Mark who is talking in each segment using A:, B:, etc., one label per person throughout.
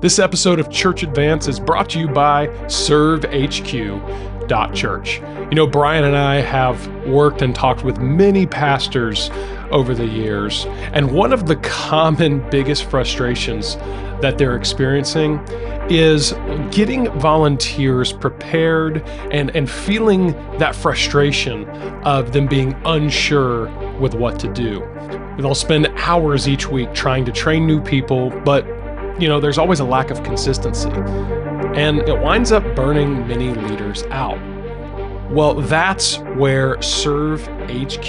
A: This episode of Church Advance is brought to you by ServeHQ.Church. You know, Bryan and I have worked and talked with many pastors over the years, and one of the common biggest frustrations that they're experiencing is getting volunteers prepared and feeling that frustration of them being unsure with what to do. They'll spend hours each week trying to train new people, but you know, there's always a lack of consistency, and it winds up burning many leaders out. Well, that's where Serve HQ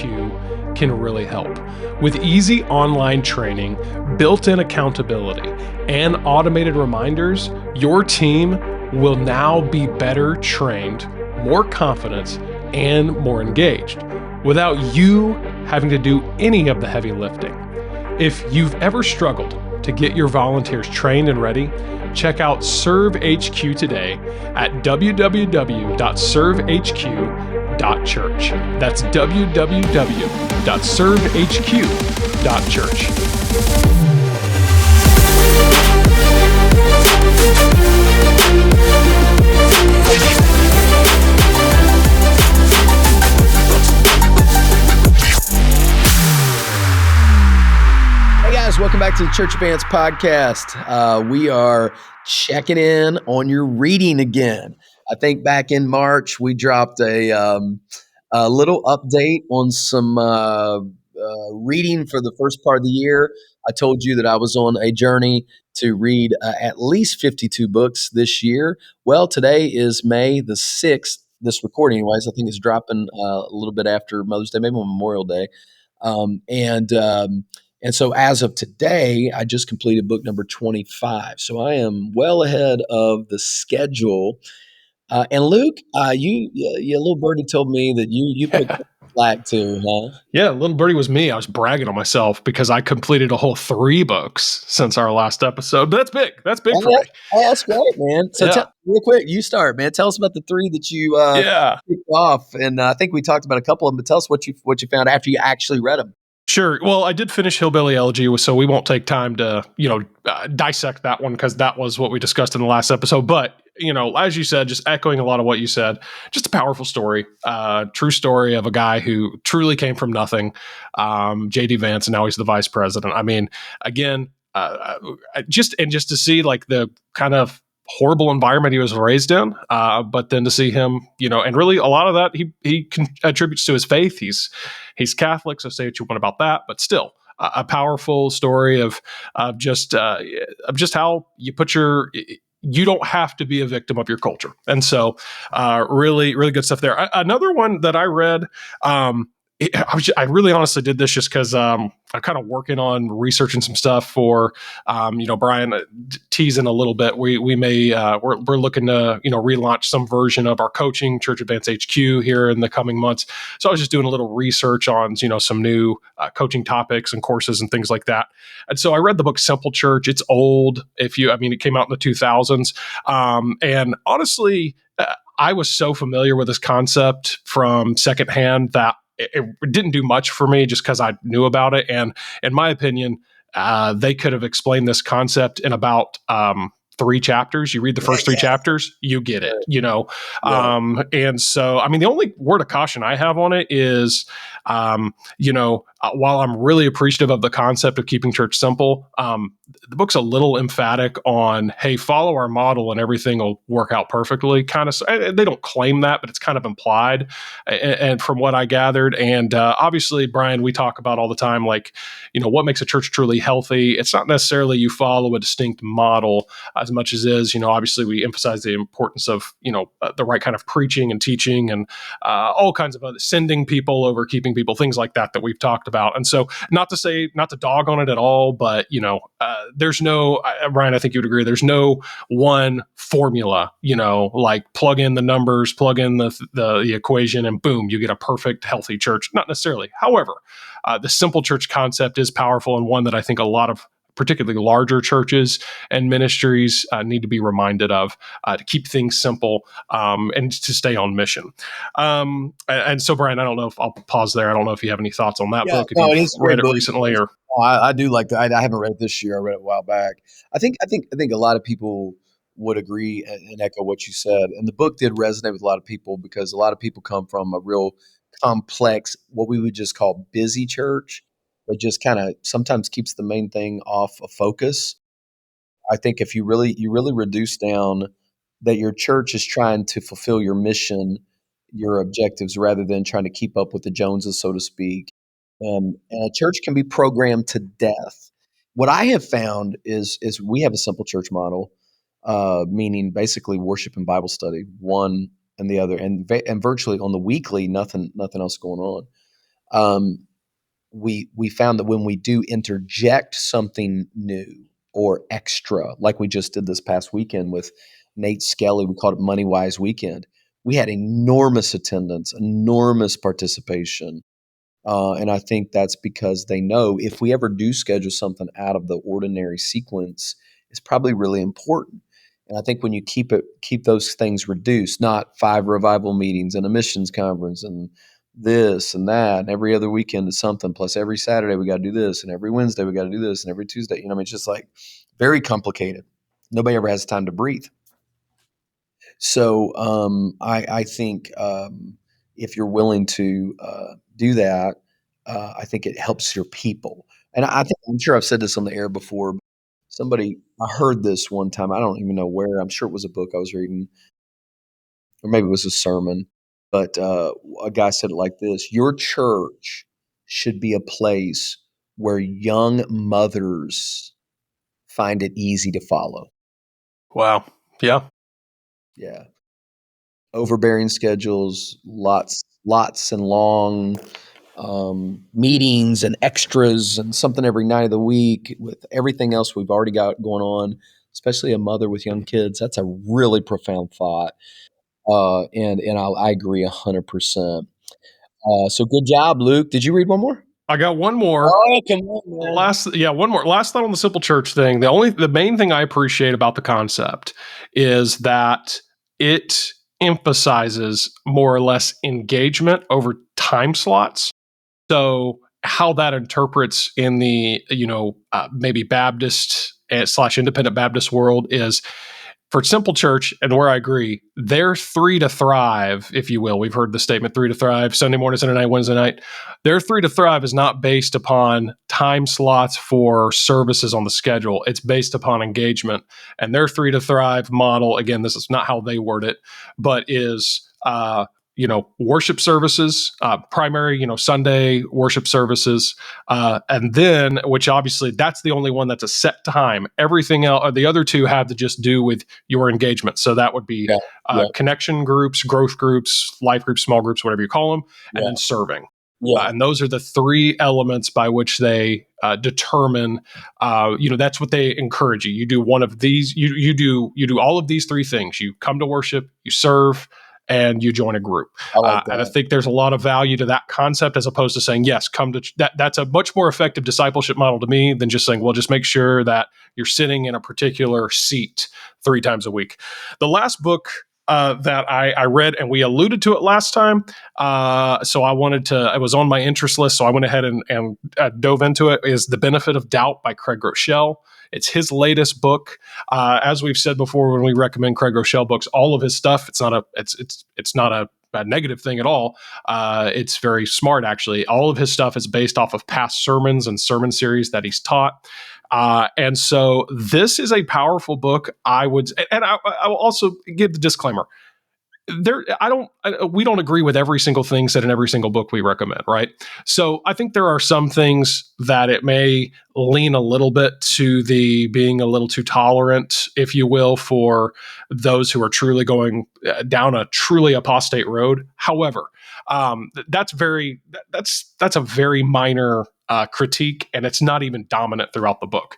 A: can really help. With easy online training, built-in accountability, and automated reminders, your team will now be better trained, more confident, and more engaged, without you having to do any of the heavy lifting. If you've ever struggled to get your volunteers trained and ready, check out Serve HQ today at www.servehq.church. That's www.servehq.church.
B: Welcome back to the Church Advance podcast. We are checking in on your reading again. I think back in March, we dropped a little update on some reading for the first part of the year. I told you that I was on a journey to read at least 52 books this year. Well, today is May the 6th. This recording, anyways, I think it's dropping a little bit after Mother's Day, maybe on Memorial Day. And so as of today, I just completed book number 25. So I am well ahead of the schedule. And Luke, your little birdie told me that you picked up slack too, huh?
A: Yeah, little birdie was me. I was bragging on myself because I completed a whole 3 books since our last episode. But that's big. That's big for me.
B: That's great, man. So real quick, you start, man. Tell us about the 3 that you picked off. And I think we talked about a couple of them, but tell us what you found after you actually read them.
A: Sure. Well, I did finish Hillbilly Elegy, so we won't take time to, dissect that one because that was what we discussed in the last episode. But, as you said, just echoing a lot of what you said, just a powerful story, true story of a guy who truly came from nothing, J.D. Vance, and now he's the vice president. I mean, again, just to see like the kind of horrible environment he was raised in, but then to see him, and really a lot of that he attributes to his faith. He's Catholic, so say what you want about that, but still a powerful story of just how you put you don't have to be a victim of your culture, and so really really good stuff there. Another one that I read. I really honestly did this just because I'm kind of working on researching some stuff for, Bryan teasing a little bit. We may we're looking to relaunch some version of our coaching Church Advance HQ here in the coming months. So I was just doing a little research on some new coaching topics and courses and things like that. And so I read the book Simple Church. It's old. It came out in the 2000s, and honestly, I was so familiar with this concept from secondhand that it didn't do much for me just because I knew about it. And in my opinion, they could have explained this concept in about 3 chapters. You read the first 3 chapters, you get it, and so, the only word of caution I have on it is, while I'm really appreciative of the concept of keeping church simple, the book's a little emphatic on, hey, follow our model and everything will work out perfectly. Kind of, they don't claim that, but it's kind of implied. And from what I gathered, and obviously, Bryan, we talk about all the time, like, what makes a church truly healthy. It's not necessarily you follow a distinct model as much as is, obviously we emphasize the importance of, the right kind of preaching and teaching and all kinds of other, sending people over, keeping people, things like that we've talked about. And so not to dog on it at all, but, there's no, Bryan, I think you would agree, there's no one formula, like plug in the numbers, plug in the equation, and boom, you get a perfect, healthy church. Not necessarily. However, the simple church concept is powerful and one that I think a lot of particularly larger churches and ministries need to be reminded of to keep things simple and to stay on mission. And so, Brian, I don't know if I'll pause there. I don't know if you have any thoughts on that
B: Yeah,
A: book, if
B: no, it
A: you've
B: is a
A: read
B: great
A: it
B: book.
A: recently or.
B: Oh, I do like that. I haven't read it this year. I read it a while back. I think a lot of people would agree and echo what you said. And the book did resonate with a lot of people because a lot of people come from a real complex, what we would just call busy church, that just kind of sometimes keeps the main thing off of focus. I think if you really reduce down that your church is trying to fulfill your mission, your objectives, rather than trying to keep up with the Joneses, so to speak. And a church can be programmed to death. What I have found is we have a simple church model, meaning basically worship and Bible study, one and the other, and virtually on the weekly, nothing else going on. Um, we found that when we do interject something new or extra, like we just did this past weekend with Nate Skelly, we called it Money Wise Weekend. We had enormous attendance, enormous participation, and I think that's because they know if we ever do schedule something out of the ordinary sequence, it's probably really important. And I think when you keep those things reduced, not 5 revival meetings and a missions conference and this and that, and every other weekend is something. Plus every Saturday we got to do this, and every Wednesday we got to do this, and every Tuesday, I mean, it's just like very complicated. Nobody ever has time to breathe. So I think if you're willing to do that, I think it helps your people. And I think I'm sure I've said this on the air before. Somebody I heard this one time. I don't even know where. I'm sure it was a book I was reading, or maybe it was a sermon. But a guy said it like this: Your church should be a place where young mothers find it easy to follow.
A: Wow. Yeah.
B: Yeah. Overbearing schedules, lots and long meetings and extras and something every night of the week with everything else we've already got going on, especially a mother with young kids. That's a really profound thought. And I agree 100%. So good job, Luke. Did you read one more?
A: I got one more.
B: Oh, come on, man.
A: One more. Last thought on the simple church thing. The main thing I appreciate about the concept is that it emphasizes more or less engagement over time slots. So how that interprets in the maybe Baptist slash independent Baptist world is for simple church, and where I agree, their three to thrive, if you will. We've heard the statement three to thrive, Sunday morning, Sunday night, Wednesday night. Their three to thrive is not based upon time slots for services on the schedule. It's based upon engagement. And their three to thrive model, again, this is not how they word it, but is worship services, primary, Sunday worship services. And then, which obviously that's the only one that's a set time. Everything else, or the other two have to just do with your engagement. So that would be
B: Yeah, yeah,
A: connection groups, growth groups, life groups, small groups, whatever you call them, and
B: yeah,
A: then serving.
B: yeah.
A: And those are the three elements by which they determine. That's what they encourage you. You do one of these. You do all of these three things. You come to worship, you serve, and you join a group.
B: I like
A: And I
B: that.
A: think there's a lot of value to that concept as opposed to saying, yes, come to that. That's a much more effective discipleship model to me than just saying, well, just make sure that you're sitting in a particular seat 3 times a week. The last book that I read, and we alluded to it last time. So it was on my interest list. So I went ahead and dove into it, is The Benefit of Doubt by Craig Rochelle. It's his latest book. As we've said before, when we recommend Craig Rochelle books, all of his stuff, it's not a negative thing at all. It's very smart, actually. All of his stuff is based off of past sermons and sermon series that he's taught. And so this is a powerful book. I will also give the disclaimer. We don't agree with every single thing said in every single book we recommend, right? So I think there are some things that it may lean a little bit to the being a little too tolerant, if you will, for those who are truly going down a truly apostate road. However, that's a very minor critique, and it's not even dominant throughout the book.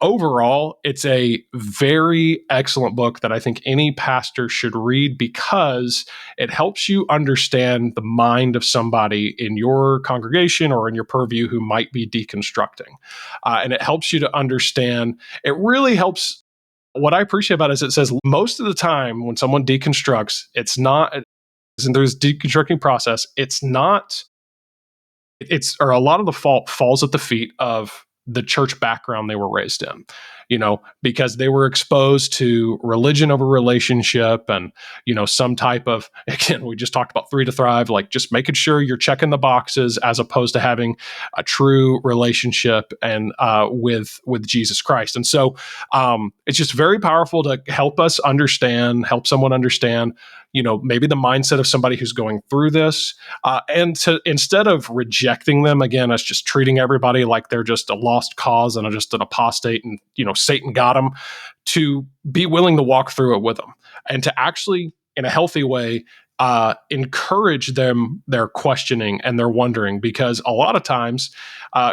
A: overall, it's a very excellent book that I think any pastor should read because it helps you understand the mind of somebody in your congregation or in your purview who might be deconstructing. And it helps you to understand, it really helps. What I appreciate about it is it says most of the time when someone deconstructs, it's not, and there's deconstructing process, it's not, it's, or a lot of the fault falls at the feet of the church background they were raised in, because they were exposed to religion over relationship and, some type of, again, we just talked about 3 to Thrive, like just making sure you're checking the boxes as opposed to having a true relationship and with Jesus Christ. And so it's just very powerful to help someone understand, maybe the mindset of somebody who's going through this, and to, instead of rejecting them again as just treating everybody like they're just a lost cause and just an apostate and Satan got them, to be willing to walk through it with them and to actually in a healthy way encourage them, their questioning and their wondering, because a lot of times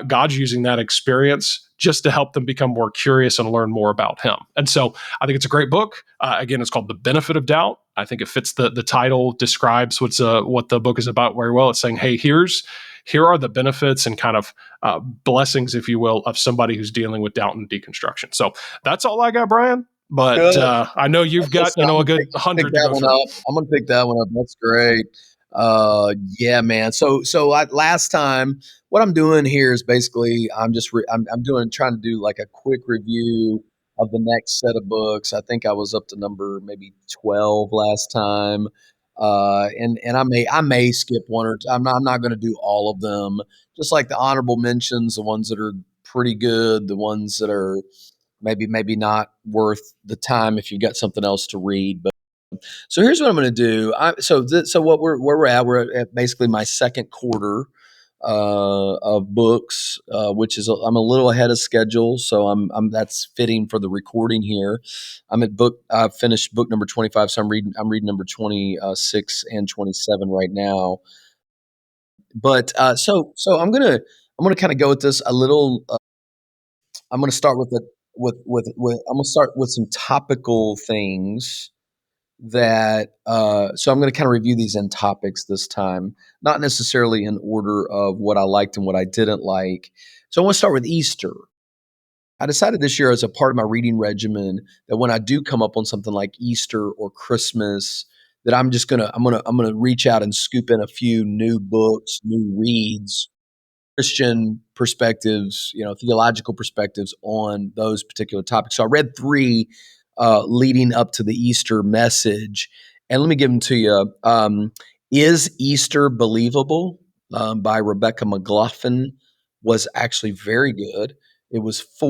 A: God's using that experience just to help them become more curious and learn more about him. And so I think it's a great book. Again, it's called The Benefit of Doubt. I think it fits the title, describes what the book is about very well. It's saying, hey, here are the benefits and kind of blessings, if you will, of somebody who's dealing with doubt and deconstruction. So that's all I got, Brian. But
B: Good.
A: I know you've got
B: Listen, I'm
A: a
B: gonna
A: good
B: pick
A: 100 to
B: that
A: go
B: one
A: through.
B: up. I'm gonna pick that one up. That's great. Yeah, man. Last time, what I'm doing here is basically I'm doing trying to do like a quick review of the next set of books. I think I was up to number maybe 12 last time. And I may skip one or two. I'm not going to do all of them. Just like the honorable mentions, the ones that are pretty good, the ones that are maybe not worth the time if you've got something else to read. But so here's what I'm going to do. So what where we're at, we're at basically my second quarter of books, which is I'm a little ahead of schedule, so I'm that's fitting for the recording here. I finished book number 25, so I'm reading number 26 and 27 right now. But so I'm gonna kind of go with this a little. I'm gonna start with the with I'm gonna start with some topical things that so I'm going to kind of review these in topics this time, not necessarily in order of what I liked and what I didn't like. So I want to start with Easter. I decided this year as a part of my reading regimen that when I do come up on something like Easter or Christmas, that I'm gonna reach out and scoop in a few new books, new reads, Christian perspectives, theological perspectives on those particular topics. So I read three leading up to the Easter message, and let me give them to you. Is Easter Believable by Rebecca McGloughlin was actually very good. It was I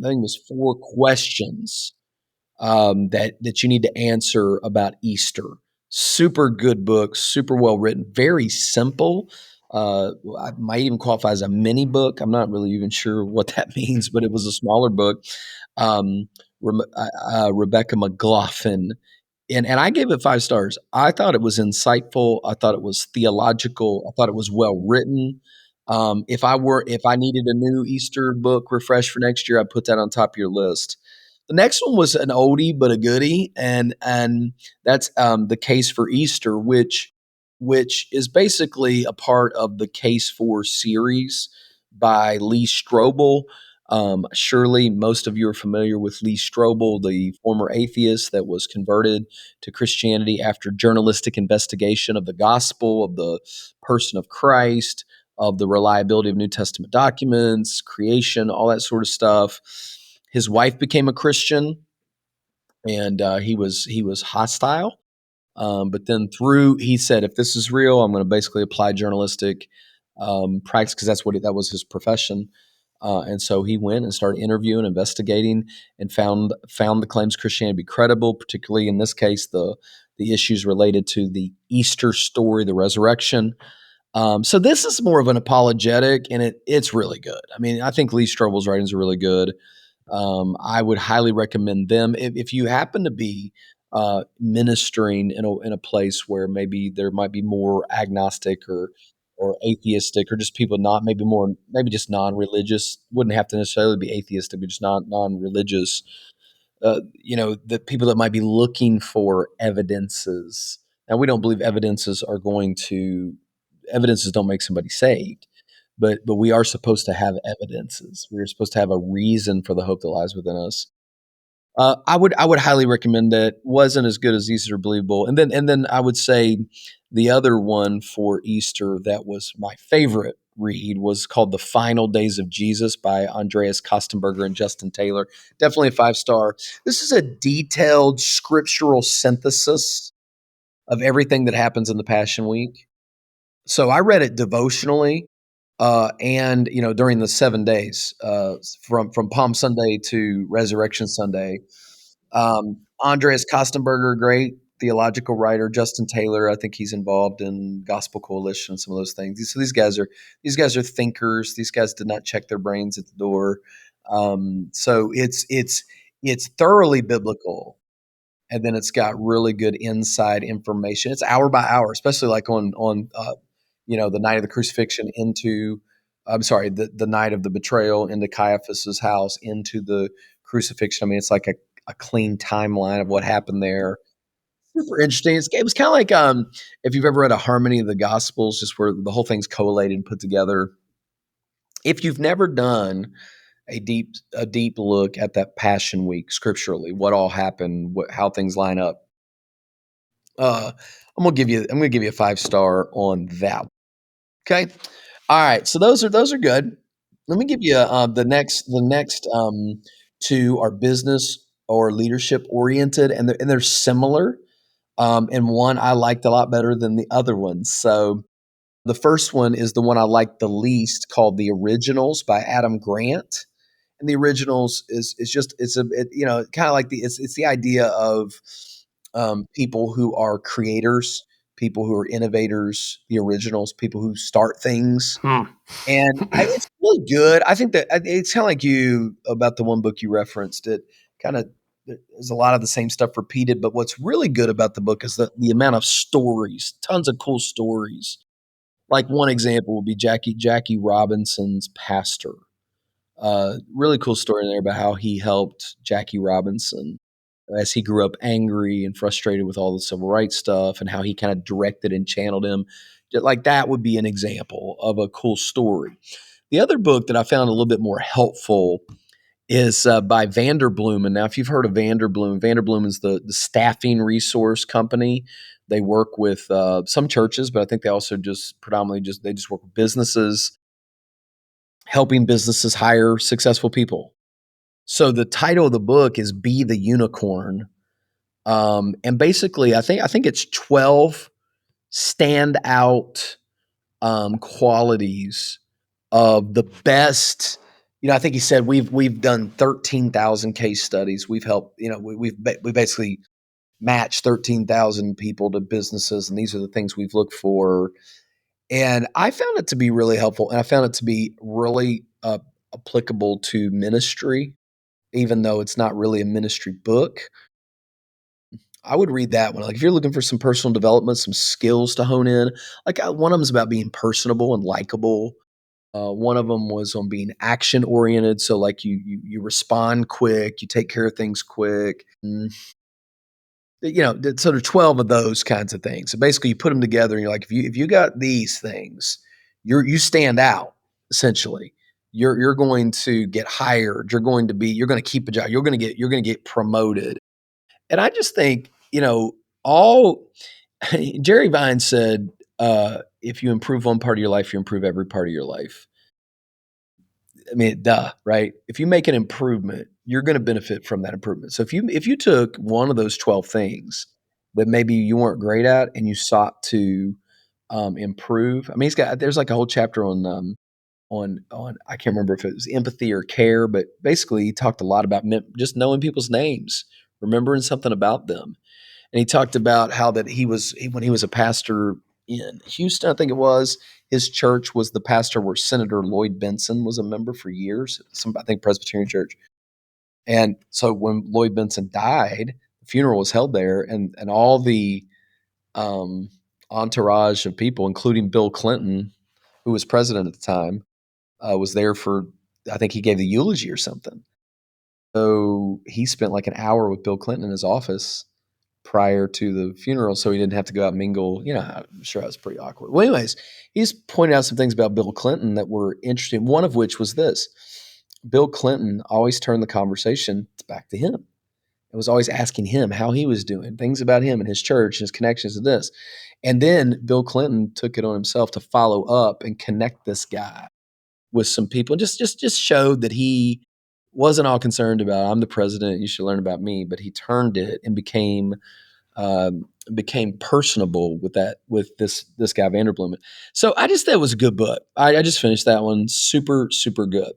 B: think it was four questions that you need to answer about Easter. Super good book, super well written, very simple. I might even qualify as a mini book. I'm not really even sure what that means, but it was a smaller book. Um, Rebecca McGloughlin, and I gave it 5 stars. I thought it was insightful. I thought it was theological. I thought it was well written. If I needed a new Easter book refreshed for next year, I'd put that on top of your list. The next one was an oldie but a goodie, and that's the Case for Easter, which is basically a part of the Case for series by Lee Strobel. Surely most of you are familiar with Lee Strobel, the former atheist that was converted to Christianity after journalistic investigation of the gospel, of the person of Christ, of the reliability of New Testament documents, creation, all that sort of stuff. His wife became a Christian, and he was hostile. But then he said, if this is real, I'm going to basically apply journalistic practice because that was his profession. And so he went and started interviewing, investigating, and found the claims of Christianity to be credible, particularly in this case the issues related to the Easter story, the resurrection. So this is more of an apologetic, and it's really good. I mean, I think Lee Strobel's writings are really good. I would highly recommend them if you happen to be ministering in a place where maybe there might be more agnostic or or atheistic, or just people not maybe just non-religious. Wouldn't have to necessarily be atheistic, but just not non-religious. The people that might be looking for evidences. Now, we don't believe evidences don't make somebody saved, but we are supposed to have evidences. We are supposed to have a reason for the hope that lies within us. I would highly recommend it. Wasn't as good as Easter Believable, and then I would say the other one for Easter that was my favorite read was called The Final Days of Jesus by Andreas Kostenberger and Justin Taylor. Definitely a 5 star. This is a detailed scriptural synthesis of everything that happens in the Passion Week. So I read it devotionally, and during the 7 days, from Palm Sunday to Resurrection Sunday. Andreas Kostenberger, great theological writer. Justin Taylor, I think he's involved in Gospel Coalition, some of those things. So these guys are thinkers. These guys did not check their brains at the door. So it's thoroughly biblical, and then it's got really good inside information. It's hour by hour, especially like on the night of the crucifixion into, I'm sorry, the night of the betrayal into Caiaphas's house into the crucifixion. I mean, it's like a clean timeline of what happened there. Super interesting. It was kind of like if you've ever read a Harmony of the Gospels, just where the whole thing's collated and put together. If you've never done a deep look at that Passion Week scripturally, what all happened, how things line up. I'm gonna give you a 5 star on that. Okay. All right. So those are good. Let me give you the next two are business or leadership oriented, and they're similar. And one I liked a lot better than the other one. So the first one is the one I liked the least, called The Originals by Adam Grant. And The Originals is just kind of like it's the idea of people who are creators, people who are innovators, the originals, people who start things.
A: Hmm.
B: And it's really good. I think that it's kind of like you about the one book you referenced. It kind of there's a lot of the same stuff repeated, but what's really good about the book is the amount of stories, tons of cool stories. Like one example would be Jackie Robinson's pastor. Really cool story in there about how he helped Jackie Robinson as he grew up angry and frustrated with all the civil rights stuff, and how he kind of directed and channeled him. Like that would be an example of a cool story. The other book that I found a little bit more helpful is by Vanderbloom. And now, if you've heard of Vanderbloom is the staffing resource company. They work with some churches, but I think they also just predominantly just work with businesses, helping businesses hire successful people. So the title of the book is "Be the Unicorn," and basically, I think it's 12 standout qualities of the best. I think he said we've done 13,000 case studies. We've helped. We basically matched 13,000 people to businesses, and these are the things we've looked for. And I found it to be really helpful, and I found it to be really applicable to ministry, even though it's not really a ministry book. I would read that one. Like if you're looking for some personal development, some skills to hone in, like one of them is about being personable and likable. One of them was on being action oriented. So like you respond quick, you take care of things quick. So there's 12 of those kinds of things. So basically, you put them together, and you're like, if you got these things, you stand out. Essentially, you're going to get hired. You're going to keep a job. You're going to get promoted. And I just think all Jerry Vine said, if you improve one part of your life, you improve every part of your life. I mean, duh, right? If you make an improvement, you're going to benefit from that improvement. So if you took one of those 12 things that maybe you weren't great at and you sought to improve, I mean, there's like a whole chapter on I can't remember if it was empathy or care, but basically he talked a lot about just knowing people's names, remembering something about them. And he talked about how that when he was a pastor in Houston, I think it was, his church was the pastor where Senator Lloyd Benson was a member for years, I think Presbyterian church. And so when Lloyd Benson died, the funeral was held there, and all the um, entourage of people, including Bill Clinton, who was president at the time, was there for, I think he gave the eulogy or something. So he spent like an hour with Bill Clinton in his office prior to the funeral, so he didn't have to go out and mingle. I'm sure that was pretty awkward. Well, anyways, he's pointed out some things about Bill Clinton that were interesting. One of which was this: Bill Clinton always turned the conversation back to him. It was always asking him how he was doing, things about him and his church, his connections to this. And then Bill Clinton took it on himself to follow up and connect this guy with some people, and just showed that he wasn't all concerned about, I'm the president, you should learn about me, but he turned it and became personable with this guy Vanderbloom. So I just thought it was a good book. I just finished that one. Super, super good.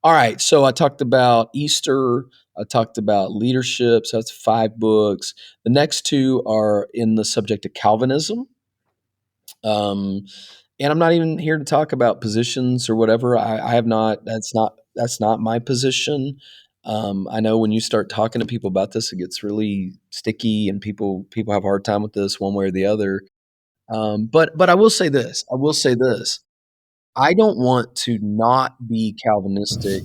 B: All right. So I talked about Easter. I talked about leadership. So that's 5 books. The next 2 are in the subject of Calvinism. And I'm not even here to talk about positions or whatever. I have not. That's not my position. I know when you start talking to people about this, it gets really sticky, and people have a hard time with this one way or the other. But I will say this. I will say this. I don't want to not be Calvinistic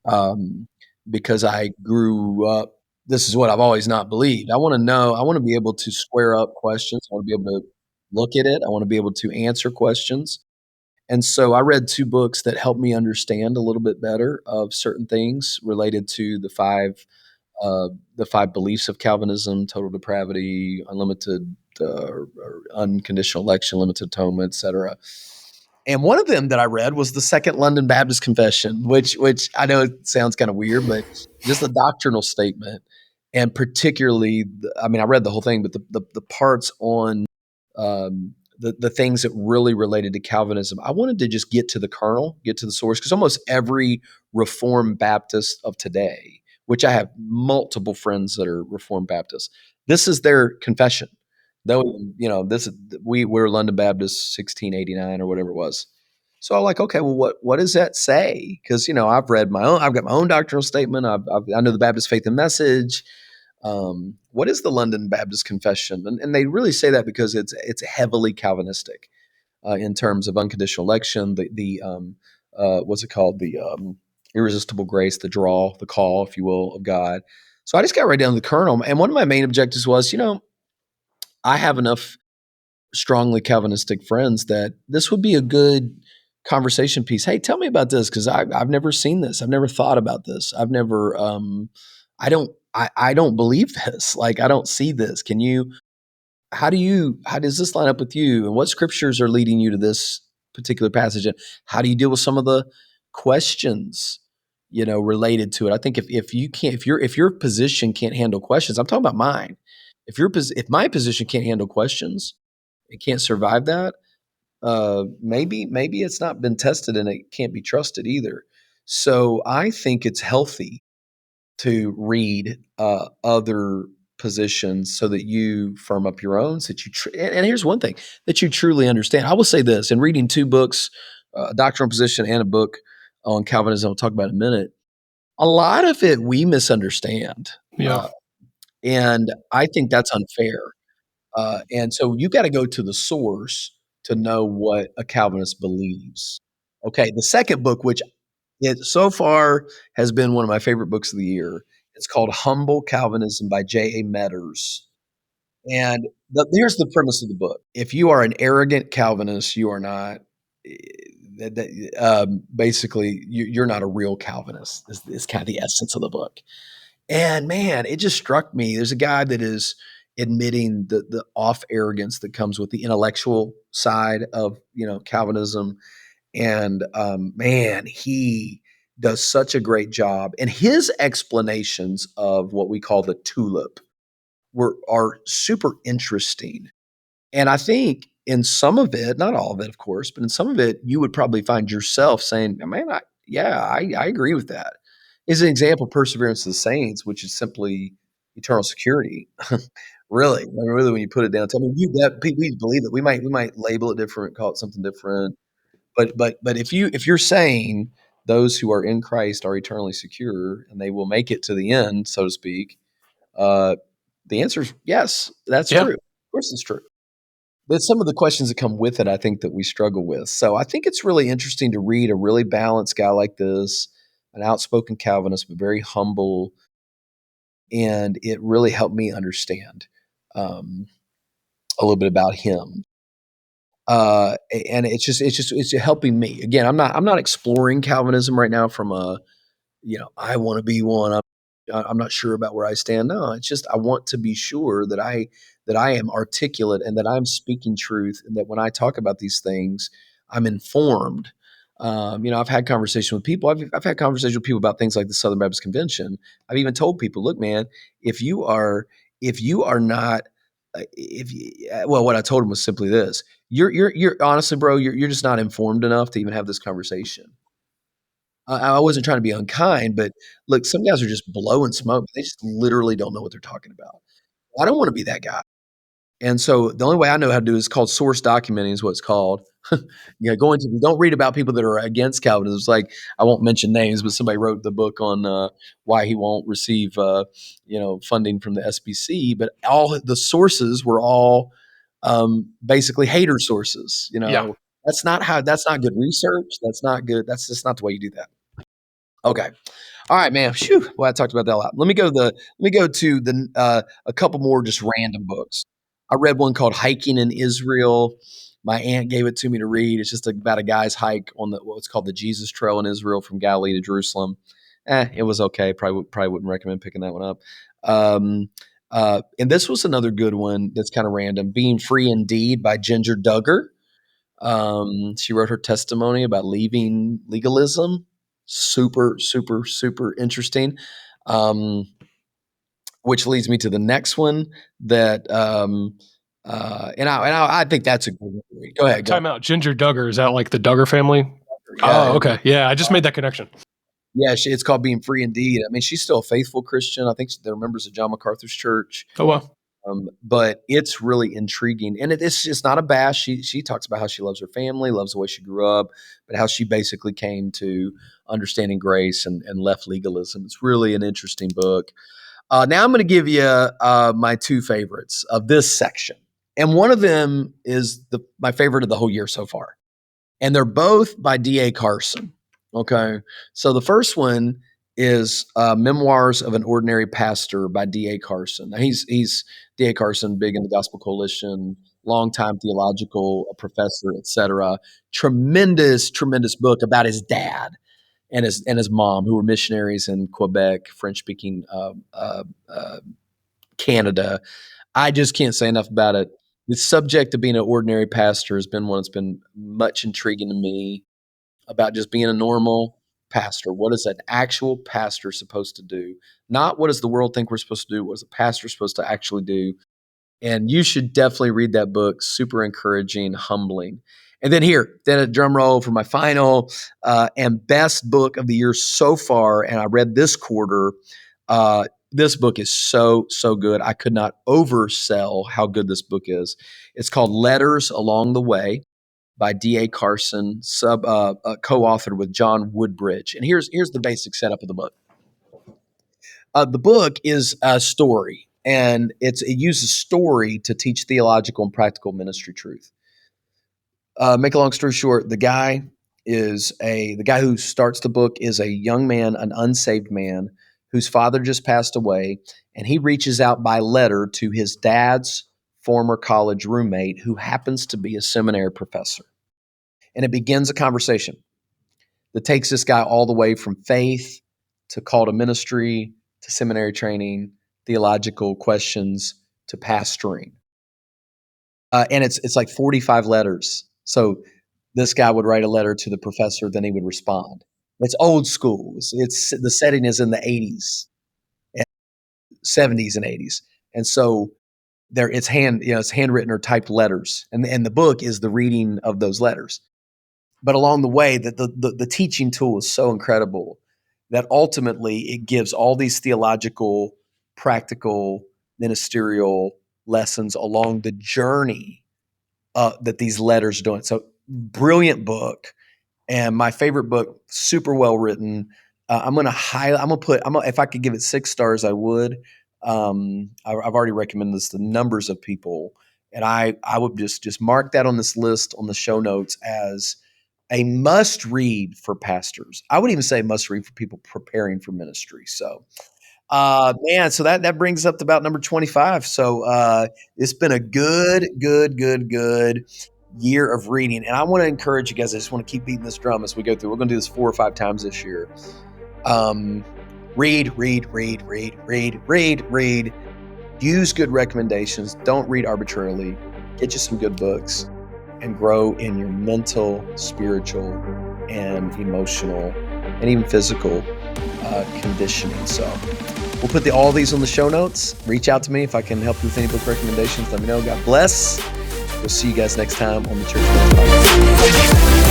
B: um, because I grew up. This is what I've always not believed. I want to know. I want to be able to square up questions. I want to be able to look at it. I want to be able to answer questions. And so I read 2 books that helped me understand a little bit better of certain things related to the 5 beliefs of Calvinism: total depravity, unlimited or unconditional election, limited atonement, etc. And one of them that I read was the Second London Baptist Confession, which I know it sounds kind of weird, but just a doctrinal statement, and particularly, I mean, I read the whole thing, but the parts on the things that really related to Calvinism, I wanted to just get to the kernel, get to the source, because almost every Reformed Baptist of today, which I have multiple friends that are Reformed Baptists, this is their confession. Though, this we're London Baptist 1689 or whatever it was. So I'm like, okay, well, what does that say? Because I've read my own, I've got my own doctrinal statement. I know the Baptist Faith and Message. What is the London Baptist Confession? And they really say that because it's heavily Calvinistic in terms of unconditional election. What's it called? The irresistible grace, the draw, the call, if you will, of God. So I just got right down to the kernel, and one of my main objectives was, I have enough strongly Calvinistic friends that this would be a good conversation piece. Hey, tell me about this, because I've never seen this. I've never thought about this. I've never. I don't believe this. Like, I don't see this. Can you? How does this line up with you? And what scriptures are leading you to this particular passage? And how do you deal with some of the questions, related to it? I think if you can't, if your position can't handle questions, I'm talking about mine. If my position can't handle questions, it can't survive that. Maybe it's not been tested and it can't be trusted either. So I think it's healthy to read other positions so that you firm up your own. So that and here's one thing that you truly understand. I will say this: in reading 2 books, a doctrinal position and a book on Calvinism, I'll talk about in a minute. A lot of it we misunderstand,
A: Yeah.
B: and I think that's unfair. And so you got to go to the source to know what a Calvinist believes. Okay, the second book, which it so far has been one of my favorite books of the year, it's called Humble Calvinism by J.A. Metters. And here's the premise of the book: if you are an arrogant Calvinist, you are not. eh, Basically, you're not a real Calvinist. Is kind of the essence of the book. And man, it just struck me. There's a guy that is admitting the off arrogance that comes with the intellectual side of Calvinism, and man, he does such a great job. And his explanations of what we call the tulip are super interesting. And I think in some of it, not all of it, of course, but in some of it, you would probably find yourself saying, "Man, I agree with that." Is an example, perseverance of the saints, which is simply eternal security. Really, I mean, really, when you put it down, tell me we believe it. We might label it different, call it something different. But if you're saying those who are in Christ are eternally secure and they will make it to the end, so to speak, uh, the answer is yes, that's
A: Yeah.
B: true. Of course, it's true. That's some of the questions that come with it, I think, that we struggle with. So I think it's really interesting to read a really balanced guy like this, an outspoken Calvinist, but very humble, and it really helped me understand um, a little bit about him. And it's helping me. Again, I'm not exploring Calvinism right now from a I want to be one. I'm not sure about where I stand. No, it's just I want to be sure that I am articulate and that I'm speaking truth, and that when I talk about these things, I'm informed. I've had conversation with people. I've had conversation with people about things like the Southern Baptist Convention. I've even told people, look, man, if you are if you are not if you, well, what I told them was simply this: you're honestly, bro, you're just not informed enough to even have this conversation. I wasn't trying to be unkind, but look, some guys are just blowing smoke. They just literally don't know what they're talking about. I don't wanna be that guy. And so the only way I know how to do it is called source documenting is what it's called. Going to don't read about people that are against Calvinism. It's like I won't mention names, but somebody wrote the book on why he won't receive funding from the SBC. But all the sources were all basically hater sources.
A: Yeah.
B: That's not good research. That's not good. That's just not the way you do that. Okay. All right, man. Phew. Well, I talked about that a lot. Let me go to a couple more just random books. I read one called Hiking in Israel. My aunt gave it to me to read. It's just about a guy's hike on what's called the Jesus Trail in Israel from Galilee to Jerusalem. It was okay. Probably wouldn't recommend picking that one up. Um, and this was another good one that's kind of random. Being Free Indeed by Ginger Duggar. She wrote her testimony about leaving legalism. Super, super, super interesting. Um, which leads me to the next one that, I think that's a good one to read. Go ahead, go.
A: Time out. Ginger Duggar, is that like the Duggar family?
B: Yeah,
A: Oh, okay. Yeah, I just made that connection.
B: yeah. It's called Being Free Indeed. I mean, she's still a faithful Christian. I think they're members of John MacArthur's church.
A: Oh well.
B: But it's really intriguing, and it's not a bash. She talks about how she loves her family, loves the way she grew up, but how she basically came to understanding grace and left legalism. It's really an interesting book. Now I'm going to give you my two favorites of this section, and one of them is my favorite of the whole year so far, and they're both by D.A. Carson. Okay, so the first one is Memoirs of an Ordinary Pastor by D.A. Carson. Now he's D.A. Carson, big in the Gospel Coalition, longtime theological professor, etc. Tremendous, tremendous book about his dad and his mom, who were missionaries in Quebec, French speaking Canada. I just can't say enough about it. The subject of being an ordinary pastor has been one that's been much intriguing to me, about just being a normal pastor. What is an actual pastor supposed to do? Not what does the world think we're supposed to do? What is a pastor supposed to actually do? And you should definitely read that book. Super encouraging, humbling. And then a drum roll for my final and best book of the year so far. And I read this quarter. This book is so, so good. I could not oversell how good this book is. It's called Letters Along the Way by D.A. Carson, co-authored with John Woodbridge. And here's the basic setup of the book. The book is a story, and it uses story to teach theological and practical ministry truth. Make a long story short, the guy who starts the book is a young man, an unsaved man whose father just passed away, and he reaches out by letter to his dad's former college roommate, who happens to be a seminary professor, and it begins a conversation that takes this guy all the way from faith to call to ministry to seminary training, theological questions to pastoring. And it's like 45 letters. So this guy would write a letter to the professor, then he would respond. It's old school. It's the setting is in the 80s, 70s and 80s. And so it's handwritten or typed letters. And the book is the reading of those letters. But along the way, that the teaching tool is so incredible that ultimately it gives all these theological, practical, ministerial lessons along the journey that these letters are doing. So brilliant book, and my favorite book, super well written. If I could give it 6 stars, I would. I've already recommended this to numbers of people, And I would just mark that on this list on the show notes as a must read for pastors. I would even say must read for people preparing for ministry. So, man, so that brings us up to about number 25. So, it's been a good year of reading, and I want to encourage you guys. I just want to keep beating this drum as we go through. We're going to do this 4 or 5 times this year. Read. Use good recommendations. Don't read arbitrarily. Get you some good books and grow in your mental, spiritual, and emotional, and even physical conditioning. So we'll put all these on the show notes. Reach out to me if I can help you with any book recommendations. Let me know. God bless. We'll see you guys next time on the Church Bands Podcast.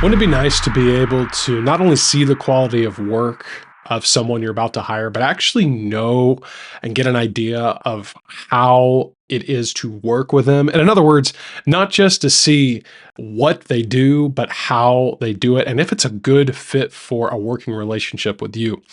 A: Wouldn't it be nice to be able to not only see the quality of work of someone you're about to hire, but actually know and get an idea of how it is to work with them? And in other words, not just to see what they do, but how they do it, and if it's a good fit for a working relationship with you.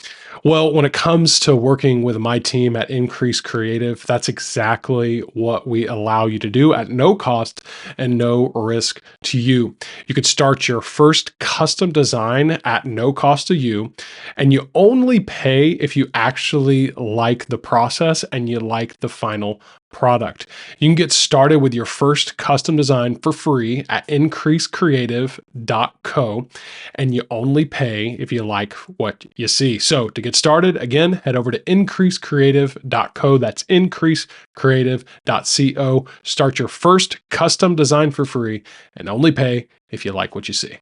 A: Well, when it comes to working with my team at Increase Creative, that's exactly what we allow you to do at no cost and no risk to you. You could start your first custom design at no cost to you, and you only pay if you actually like the process and you like the final product. You can get started with your first custom design for free at increasecreative.co, and you only pay if you like what you see. So to get started, again, head over to increasecreative.co. That's increasecreative.co. Start your first custom design for free and only pay if you like what you see.